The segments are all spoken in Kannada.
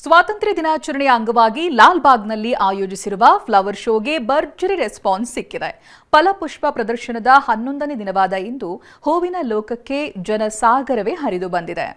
ಸ್ವಾತಂತ್ರ್ಯ ದಿನಾಚರಣೆಯ ಅಂಗವಾಗಿ ಲಾಲ್ಬಾಗ್ನಲ್ಲಿ ಆಯೋಜಿಸಿರುವ ಫ್ಲವರ್ ಶೋಗೆ ಭರ್ಜರಿ ರೆಸ್ಪಾನ್ಸ್ ಸಿಕ್ಕಿದೆ. ಫಲಪುಷ್ಪ ಪ್ರದರ್ಶನದ 11ನೇ ದಿನವಾದ ಇಂದು ಹೂವಿನ ಲೋಕಕ್ಕೆ ಜನಸಾಗರವೇ ಹರಿದು ಬಂದಿದೆ.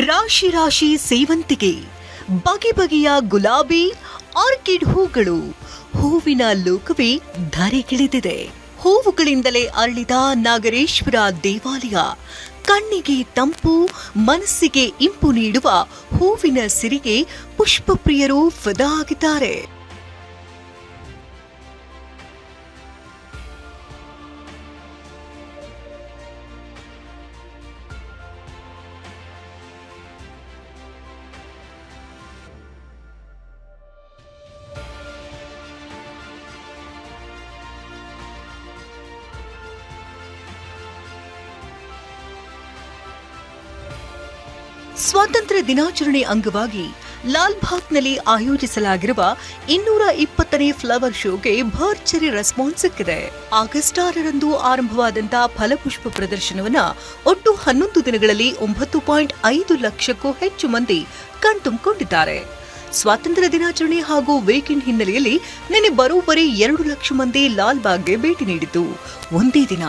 ರಾಶಿ ರಾಶಿ ಸೇವಂತಿಗೆ, ಬಗೆ ಬಗೆಯ ಗುಲಾಬಿ, ಆರ್ಕಿಡ್ ಹೂಗಳು, ಹೂವಿನ ಲೋಕವೇ ಧರೆಗಿಳಿದಿದೆ. ಹೂವುಗಳಿಂದಲೇ ಅರಳಿದ ನಾಗರೇಶ್ವರ ದೇವಾಲಯ ಕಣ್ಣಿಗೆ ತಂಪು, ಮನಸ್ಸಿಗೆ ಇಂಪು ನೀಡುವ ಹೂವಿನ ಸಿರಿಗೆ ಪುಷ್ಪಪ್ರಿಯರು ಫಿದಾ ಆಗಿದ್ದಾರೆ. ಸ್ವಾತಂತ್ರ್ಯ ದಿನಾಚರಣೆ ಅಂಗವಾಗಿ ಲಾಲ್ಬಾಗ್ನಲ್ಲಿ ಆಯೋಜಿಸಲಾಗಿರುವ 220ನೇ ಫ್ಲವರ್ ಶೋಗೆ ಭರ್ಜರಿ ರೆಸ್ಪಾನ್ಸ್ ಸಿಕ್ಕಿದೆ. ಆಗಸ್ಟ್ 6ರಂದು ಆರಂಭವಾದಂತಹ ಫಲಪುಷ್ಪ ಪ್ರದರ್ಶನವನ್ನು ಒಟ್ಟು 11 ದಿನಗಳಲ್ಲಿ 9.5 ಲಕ್ಷಕ್ಕೂ ಹೆಚ್ಚು ಮಂದಿ ಕಣ್ತುಂಬಿಕೊಂಡಿದ್ದಾರೆ. ಸ್ವಾತಂತ್ರ್ಯ ದಿನಾಚರಣೆ ಹಾಗೂ ವೀಕೆಂಡ್ ಹಿನ್ನೆಲೆಯಲ್ಲಿ ನಿನ್ನೆ ಬರೋಬ್ಬರಿ 2 ಲಕ್ಷ ಮಂದಿ ಲಾಲ್ಬಾಗ್ಗೆ ಭೇಟಿ ನೀಡಿದ್ದು ಒಂದೇ ದಿನ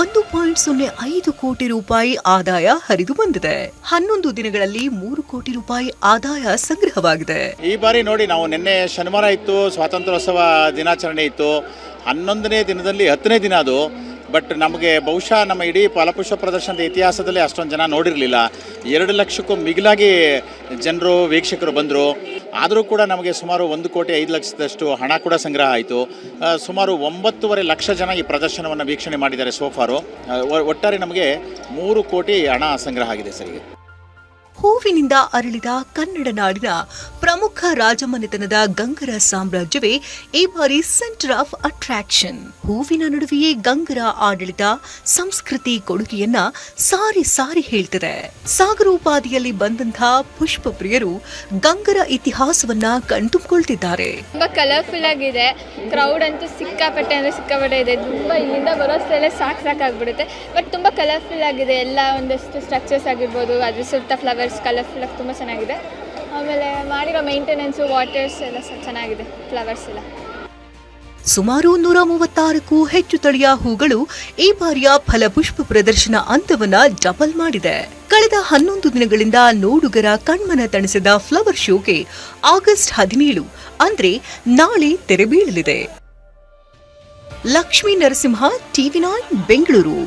1.05 ಕೋಟಿ ರೂಪಾಯಿ ಆದಾಯ ಹರಿದು ಬಂದಿದೆ. 11 ದಿನಗಳಲ್ಲಿ 3 ಕೋಟಿ ರೂಪಾಯಿ ಆದಾಯ ಸಂಗ್ರಹವಾಗಿದೆ. ಈ ಬಾರಿ ನೋಡಿ, ನಾವು ನಿನ್ನೆ ಶನಿವಾರ ಇತ್ತು, ಸ್ವಾತಂತ್ರ್ಯೋತ್ಸವ ದಿನಾಚರಣೆ ಇತ್ತು. 11ನೇ ದಿನದಲ್ಲಿ 10ನೇ ದಿನ ಅದು. ಬಟ್ ನಮಗೆ ಬಹುಶಃ ನಮ್ಮ ಇಡೀ ಫಲಪುಷ್ಪ ಪ್ರದರ್ಶನದ ಇತಿಹಾಸದಲ್ಲಿ ಅಷ್ಟೊಂದು ಜನ ನೋಡಿರಲಿಲ್ಲ. 2 ಲಕ್ಷಕ್ಕೂ ಮಿಗಿಲಾಗಿ ಜನರು ವೀಕ್ಷಕರು ಬಂದರು. ಆದರೂ ಕೂಡ ನಮಗೆ ಸುಮಾರು 1 ಕೋಟಿ 5 ಲಕ್ಷದಷ್ಟು ಹಣ ಕೂಡ ಸಂಗ್ರಹ ಆಯಿತು. ಸುಮಾರು 9.5 ಲಕ್ಷ ಜನ ಈ ಪ್ರದರ್ಶನವನ್ನು ವೀಕ್ಷಣೆ ಮಾಡಿದ್ದಾರೆ ಸೋಫಾರು. ಒಟ್ಟಾರೆ ನಮಗೆ 3 ಕೋಟಿ ಹಣ ಸಂಗ್ರಹ ಆಗಿದೆ ಸರಿಗೆ. ಹೂವಿನಿಂದ ಅರಳಿದ ಕನ್ನಡ ನಾಡಿನ ಪ್ರಮುಖ ರಾಜಮನೆತನದ ಗಂಗರ ಸಾಮ್ರಾಜ್ಯವೇ ಈ ಬಾರಿ ಸೆಂಟರ್ ಆಫ್ ಅಟ್ರಾಕ್ಷನ್. ಹೂವಿನ ನಡುವೆಯೇ ಗಂಗರ ಆಡಳಿತ, ಸಂಸ್ಕೃತಿ ಕೊಡುಗೆಯನ್ನ ಸಾರಿ ಸಾರಿ ಹೇಳ್ತಿದೆ. ಸಾಗರೋಪಾದಿಯಲ್ಲಿ ಬಂದಂತಹ ಪುಷ್ಪ ಪ್ರಿಯರು ಗಂಗರ ಇತಿಹಾಸವನ್ನ ಕಣ್ತುಂಬಿಕೊಳ್ತಿದ್ದಾರೆ. ತುಂಬಾ ಕಲರ್ಫುಲ್ ಆಗಿದೆ. ಕ್ರೌಡ್ ಅಂತೂ ಸಿಕ್ಕಾಪಟ್ಟೆ ಇದೆ. ತುಂಬಾ ಇಲ್ಲಿಂದ ಬರೋಷ್ಟೆಲ್ಲ ಸಾಕಾಗ್ಬಿಡುತ್ತೆ. ಬಟ್ ತುಂಬಾ ಕಲರ್ಫುಲ್ ಆಗಿದೆ. ಎಲ್ಲ ಒಂದಷ್ಟು ಸ್ಟ್ರಕ್ಚರ್ಸ್ ಆಗಿರ್ಬೋದು, ಅದ್ರ ಸುತ್ತ ಫ್ಲವರ್ಸ್ ಕಲರ್ಫುಲ್ ಆಗಿ ತುಂಬ ಚೆನ್ನಾಗಿದೆ. ಆಮೇಲೆ ಮಾಡಿರೋ ಮೇಂಟೆನೆನ್ಸು, ವಾಟರ್ಸ್ ಎಲ್ಲ ಚೆನ್ನಾಗಿದೆ. ಫ್ಲವರ್ಸ್ ಎಲ್ಲ ಸುಮಾರು 136ಕ್ಕೂ ಹೆಚ್ಚು ತಳಿಯ ಹೂಗಳು ಈ ಬಾರಿಯ ಫಲಪುಷ್ಪ ಪ್ರದರ್ಶನ ಅಂತವನ್ನ ಡಬಲ್ ಮಾಡಿದೆ. ಕಳೆದ 11 ದಿನಗಳಿಂದ ನೋಡುಗರ ಕಣ್ಮನ ತಣಿಸಿದ ಫ್ಲವರ್ ಶೋಗೆ ಆಗಸ್ಟ್ 17 ಅಂದ್ರೆ ನಾಳೆ ತೆರೆ ಬೀಳಲಿದೆ. ಲಕ್ಷ್ಮೀ ನರಸಿಂಹ, TV9 ಬೆಂಗಳೂರು.